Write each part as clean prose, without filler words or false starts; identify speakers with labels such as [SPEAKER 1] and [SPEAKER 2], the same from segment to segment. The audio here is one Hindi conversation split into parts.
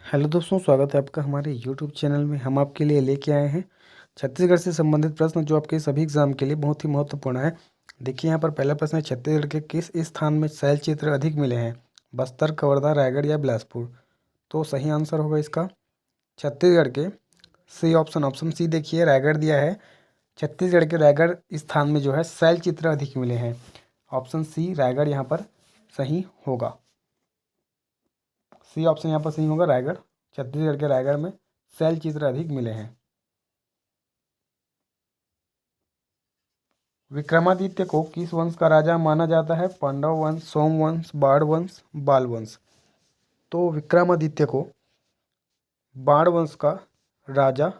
[SPEAKER 1] हेलो दोस्तों, स्वागत है आपका हमारे यूट्यूब चैनल में। हम आपके लिए लेके आए हैं छत्तीसगढ़ से संबंधित प्रश्न जो आपके सभी एग्जाम के लिए बहुत ही महत्वपूर्ण है। देखिए यहाँ पर पहला प्रश्न है, छत्तीसगढ़ के किस स्थान में शैल चित्र अधिक मिले हैं? बस्तर, कवर्धा, रायगढ़ या बिलासपुर? तो सही आंसर होगा इसका छत्तीसगढ़ के सी ऑप्शन। ऑप्शन सी देखिए, रायगढ़ दिया है। छत्तीसगढ़ के रायगढ़ स्थान में जो है शैल चित्र अधिक मिले हैं। ऑप्शन सी रायगढ़ यहाँ पर सही होगा। सी ऑप्शन यहाँ पर सही होगा, रायगढ़। छत्तीसगढ़ के रायगढ़ में शैल चित्र अधिक मिले हैं। विक्रमादित्य को किस वंश का राजा माना जाता है? पांडव वंश, सोमवंश, बाण वंश, बाल वंश? तो विक्रमादित्य को बाण वंश का राजा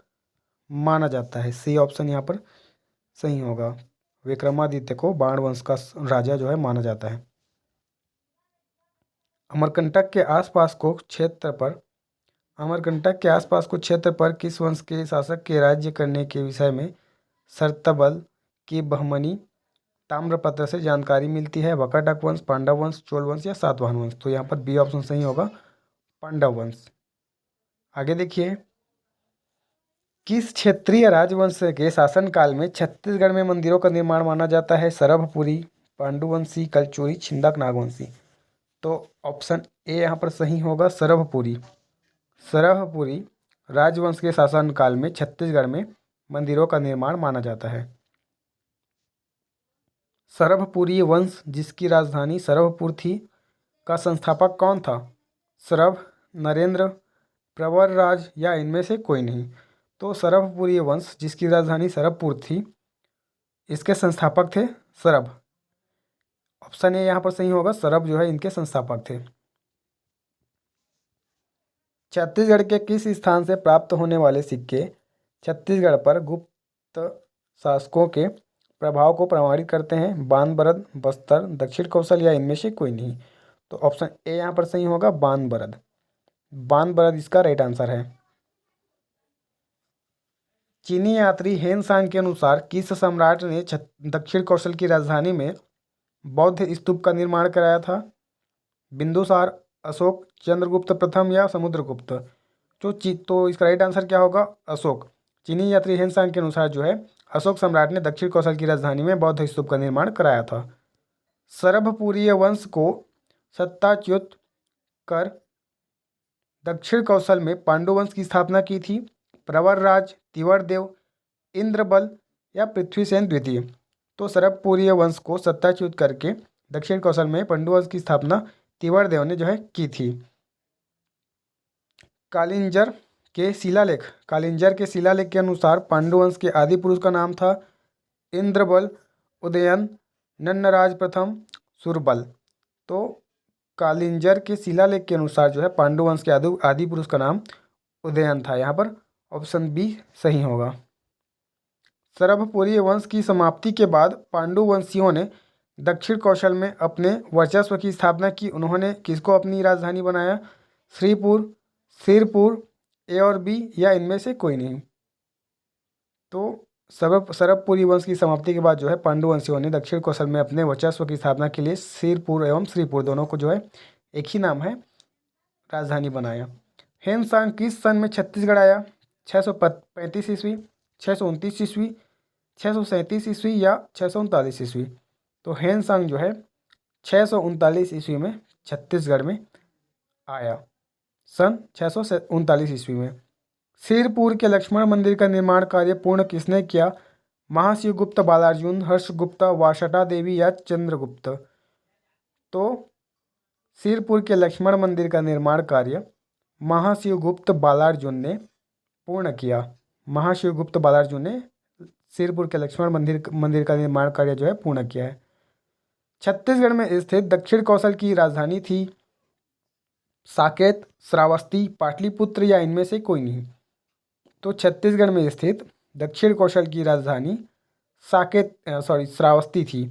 [SPEAKER 1] माना जाता है। सी ऑप्शन यहाँ पर सही होगा। विक्रमादित्य को बाण वंश का राजा जो है माना जाता है। अमरकंटक के आसपास को क्षेत्र पर अमरकंटक के आसपास को क्षेत्र पर किस वंश के शासक के राज्य करने के विषय में सरतबल की बहमनी ताम्रपत्र से जानकारी मिलती है? वकाटक वंश, पांडव वंश, चोल वंश या सातवाहन वंश? तो यहाँ पर बी ऑप्शन सही होगा, पांडव वंश। आगे देखिए, किस क्षेत्रीय राजवंश के शासनकाल में छत्तीसगढ़ में मंदिरों का निर्माण माना जाता है? सरभपुरी, पांडुवंशी, कलचुरी, छिंदक, नागवंशी? तो ऑप्शन ए यहाँ पर सही होगा, सरभपुरी। सरभपुरी राजवंश के शासनकाल में छत्तीसगढ़ में मंदिरों का निर्माण माना जाता है। सरभपुरी वंश जिसकी राजधानी सरभपुर थी का संस्थापक कौन था? सरभ, नरेंद्र, प्रवरराज या इनमें से कोई नहीं? तो सरभपुरी वंश जिसकी राजधानी सरभपुर थी, इसके संस्थापक थे सरभ। ऑप्शन ए यहाँ पर सही होगा, सरभ जो है इनके संस्थापक थे। छत्तीसगढ़ के किस स्थान से प्राप्त होने वाले सिक्के छत्तीसगढ़ पर गुप्त शासकों के प्रभाव को प्रमाणित करते हैं? बानबरद, बस्तर, दक्षिण कौशल या इनमें से कोई नहीं? तो ऑप्शन ए यहाँ पर सही होगा, बानबरद। बानबरद इसका राइट आंसर है। चीनी यात्री हेन सांग के अनुसार किस सम्राट ने दक्षिण कौशल की राजधानी में बौद्ध स्तूप का निर्माण कराया था? बिंदुसार, अशोक, चंद्रगुप्त प्रथम या समुद्रगुप्त? तो इसका राइट आंसर क्या होगा? अशोक। चीनी यात्री हेन सांग के अनुसार जो है अशोक सम्राट ने दक्षिण कौशल की राजधानी में बौद्ध स्तूप का निर्माण कराया था। सरभपुरीय वंश को सत्ताच्युत कर दक्षिण कौशल में पांडु वंश की स्थापना की थी? प्रवरराज, तिवरदेव, इंद्रबल या पृथ्वीसेन द्वितीय? तो सरभपुरीय वंश को सत्ताच्युत करके दक्षिण कौशल में पांडु वंश की स्थापना तिवरदेव ने जो है की थी। कालिंजर के शिलालेख के अनुसार पांडु वंश के आदि पुरुष का नाम था इंद्रबल, उदयन, नन्नराज प्रथम, सुरबल। तो कालिंजर के शिलालेख के अनुसार जो है पांडु वंश के आदि पुरुष का नाम उदयन था। यहाँ पर ऑप्शन बी सही होगा। सरभपुरी वंश की समाप्ति के बाद पांडु वंशियों ने दक्षिण कौशल में अपने वर्चस्व की स्थापना की। उन्होंने किसको अपनी राजधानी बनाया? श्रीपुर, सिरपुर, ए और बी या इनमें से कोई नहीं? तो सरभपुरी वंश की समाप्ति के बाद जो है पांडु वंशियों ने दक्षिण कौशल में अपने वर्चस्व की स्थापना के लिए सिरपुर एवं श्रीपुर दोनों को जो है एक ही नाम है राजधानी बनाया। हेन सांग किस सन में छत्तीसगढ़ आया? 635 ईस्वी, 629 ईस्वी, 637 ईस्वी या 639 ईस्वी? तो हेन सांग जो है 639 ईस्वी में छत्तीसगढ़ में आया, सन 639 ईस्वी में। सिरपुर के लक्ष्मण मंदिर का निर्माण कार्य पूर्ण किसने किया? महाशिवगुप्त, बालार्जुन, हर्षगुप्त, वाशटा देवी या चंद्रगुप्त? तो सिरपुर के लक्ष्मण मंदिर का निर्माण कार्य महाशिवगुप्त बालार्जुन ने पूर्ण किया। महाशिवगुप्त बालार्जुन ने सिरपुर के लक्ष्मण मंदिर का निर्माण कार्य जो है पूर्ण किया है। छत्तीसगढ़ में स्थित दक्षिण कौशल की राजधानी थी साकेत, श्रावस्ती, पाटलिपुत्र या इनमें से कोई नहीं? तो छत्तीसगढ़ में स्थित दक्षिण कौशल की राजधानी श्रावस्ती थी।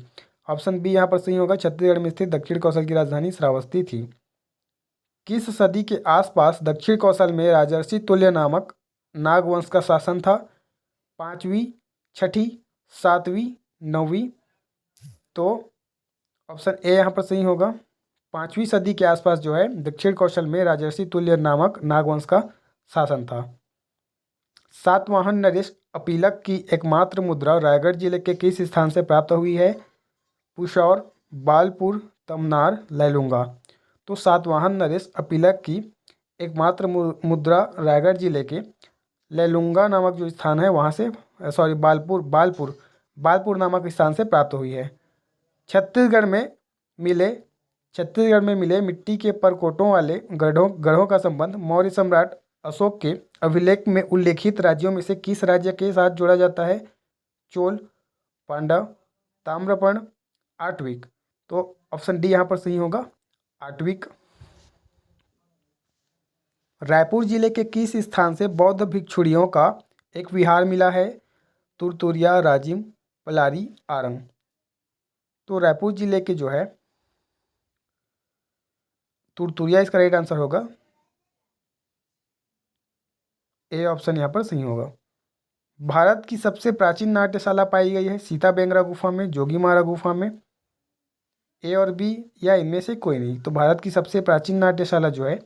[SPEAKER 1] ऑप्शन बी यहाँ पर सही होगा, छत्तीसगढ़ में स्थित दक्षिण कौशल की राजधानी श्रावस्ती थी। किस सदी के आसपास दक्षिण कौशल में राजर्षि तुल्य नामक नागवंश का शासन था? 5वीं, 6ठी, 7वीं, 9वीं? तो ऑप्शन ए यहाँ पर सही होगा, 5वीं सदी के आसपास जो है दक्षिण कौशल में राजर्षि तुल्य नामक नागवंश का शासन था। सातवाहन नरेश अपीलक की एकमात्र मुद्रा रायगढ़ जिले के किस स्थान से प्राप्त हुई है? पुशौर, बालपुर, तमनार, लैलूंगा। तो सातवाहन नरेश अपीलक की एकमात्र मुद्रा रायगढ़ जिले के लैलूंगा नामक जो स्थान है वहाँ से बालपुर नामक स्थान से प्राप्त हुई है। छत्तीसगढ़ में मिले मिट्टी के परकोटों वाले गढ़ों का संबंध मौर्य सम्राट अशोक के अभिलेख में उल्लेखित राज्यों में से किस राज्य के साथ जोड़ा जाता है? चोल, पांडव, ताम्रपर्ण, आटविक। तो ऑप्शन डी यहाँ पर सही होगा, आटविक। रायपुर जिले के किस स्थान से बौद्ध भिक्षुणियों का एक विहार मिला है? तुरतुरिया, राजिम, पलारी, आरंग। तो रायपुर जिले के जो है तुरतुरिया इसका राइट आंसर होगा, ए ऑप्शन यहाँ पर सही होगा। भारत की सबसे प्राचीन नाट्यशाला पाई गई है सीता-बेंगरा गुफा में, जोगीमारा गुफा में, ए और बी या इनमें से कोई नहीं। तो भारत की सबसे प्राचीन नाट्यशाला जो है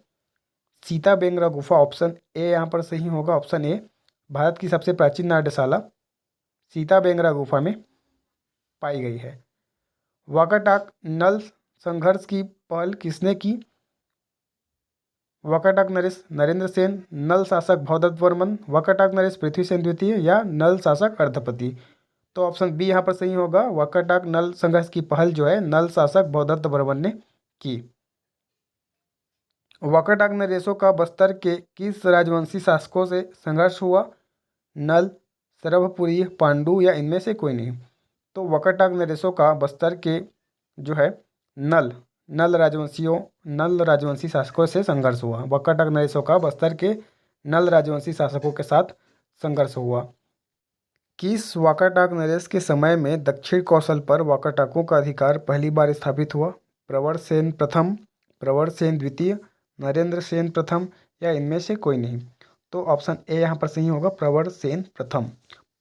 [SPEAKER 1] सीता-बेंगरा गुफा, ऑप्शन ए यहाँ पर सही होगा, ऑप्शन ए। भारत की सबसे प्राचीन नाट्यशाला सीता-बेंगरा गुफा में पाई गई है। वाकाटक नल संघर्ष की पहल किसने की? वाकाटक नरेश नरेंद्र सेन, नल शासक भवदत्त वर्मन, वाकाटक नरेश पृथ्वीसेन द्वितीय या नल शासक अर्धपति। तो ऑप्शन बी यहाँ पर सही होगा, वाकाटक नल संघर्ष की पहल जो है नल शासक भवदत्त वर्मन ने की। वाकाटक नरेशों का बस्तर के किस राजवंशी शासकों से संघर्ष हुआ? नल, सरभपुरी, पांडु या इनमें से कोई नहीं। तो वाकाटक नरेशों का बस्तर के जो है नल राजवंशी शासकों से संघर्ष हुआ। वाकाटक नरेशों का बस्तर के नल राजवंशी शासकों के साथ संघर्ष हुआ। किस वाकाटक नरेश के समय में दक्षिण कौशल पर वाकाटकों का अधिकार पहली बार स्थापित हुआ? प्रवर सेन प्रथम, प्रवर सेन द्वितीय, नरेंद्र सेन प्रथम या इनमें से कोई नहीं। तो ऑप्शन ए यहाँ पर सही होगा, प्रवर सेन प्रथम।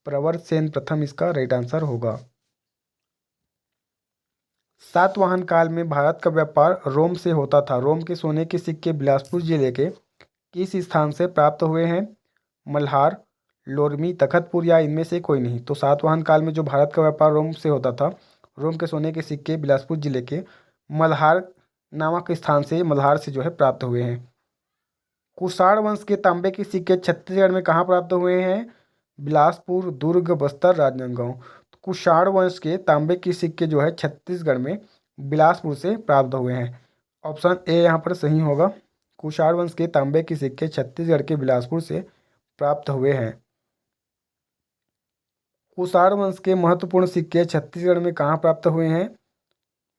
[SPEAKER 1] प्रवर सेन प्रथम इसका राइट आंसर होगा। सातवाहन काल में भारत का व्यापार रोम से होता था। रोम के सोने के सिक्के बिलासपुर जिले के किस स्थान से प्राप्त हुए हैं? मल्हार, लोरमी, तखतपुर या इनमें से कोई नहीं। तो सातवाहन काल में जो भारत का व्यापार रोम से होता था, रोम के सोने के सिक्के बिलासपुर जिले के मल्हार नामक स्थान से, मल्हार से जो है प्राप्त हुए हैं। कुषाण वंश के तांबे के सिक्के छत्तीसगढ़ में कहाँ प्राप्त हुए हैं? बिलासपुर, दुर्ग, बस्तर, राजनांदगांव। तो कुषाण वंश के तांबे के सिक्के जो है छत्तीसगढ़ में बिलासपुर से प्राप्त हुए हैं। ऑप्शन ए यहाँ पर सही होगा, कुषाण वंश के तांबे के सिक्के छत्तीसगढ़ के बिलासपुर से प्राप्त हुए हैं। कुषाण वंश के महत्वपूर्ण सिक्के छत्तीसगढ़ में कहाँ प्राप्त हुए हैं?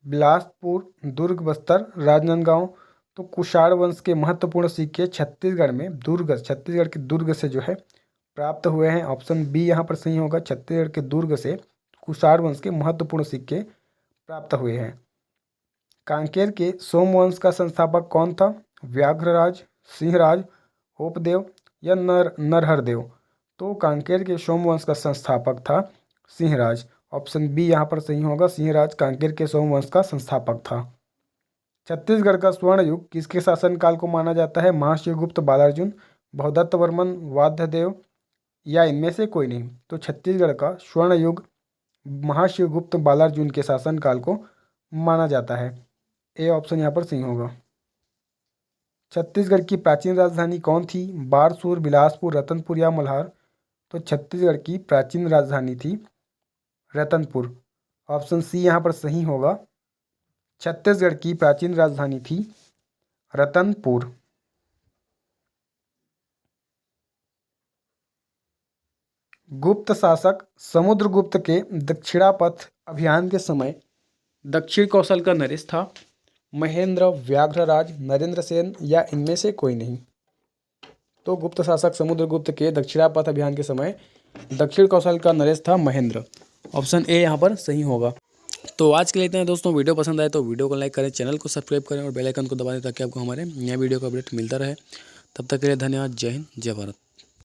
[SPEAKER 1] बिलासपुर, दुर्ग, बस्तर, राजनांदगांव। तो कुषाण वंश के महत्वपूर्ण सिक्के छत्तीसगढ़ में छत्तीसगढ़ के दुर्ग से जो है प्राप्त हुए हैं। ऑप्शन बी यहाँ पर सही होगा, छत्तीसगढ़ के दुर्ग से कुषाण वंश के महत्वपूर्ण सिक्के प्राप्त हुए हैं। कांकेर के सोमवंश का संस्थापक कौन था? व्याघ्रराज, सिंहराज, होपदेव या नरहरदेव। तो कांकेर के सोमवंश का संस्थापक था सिंहराज। ऑप्शन बी यहाँ पर सही होगा, सिंहराज कांकेर के सोमवंश का संस्थापक था। छत्तीसगढ़ का स्वर्ण युग किसके शासनकाल को माना जाता है? महाशिवगुप्त, बालार्जुन, भवदत्त वर्मन, वाध्यदेव या इनमें से कोई नहीं। तो छत्तीसगढ़ का स्वर्ण युग महाशिवगुप्त, बालार्जुन के शासनकाल को माना जाता है। ए ऑप्शन यहाँ पर सही होगा। छत्तीसगढ़ की प्राचीन राजधानी कौन थी? बारसूर, बिलासपुर, रतनपुर या मल्हार। तो छत्तीसगढ़ की प्राचीन राजधानी थी रतनपुर। ऑप्शन सी यहाँ पर सही होगा, छत्तीसगढ़ की प्राचीन राजधानी थी रतनपुर। गुप्त शासक समुद्रगुप्त के दक्षिणापथ अभियान के समय दक्षिण कौशल का नरेश था? महेंद्र, व्याघ्रराज, नरेंद्र सेन या इनमें से कोई नहीं। तो गुप्त शासक समुद्रगुप्त के दक्षिणापथ अभियान के समय दक्षिण कौशल का नरेश था महेंद्र। ऑप्शन ए यहाँ पर सही होगा। तो आज के लिए इतना है दोस्तों। वीडियो पसंद आए तो वीडियो को लाइक करें, चैनल को सब्सक्राइब करें और बेल आइकन को दबा दें ताकि आपको हमारे नए वीडियो का अपडेट मिलता रहे। तब तक के लिए धन्यवाद। जय हिंद, जय भारत।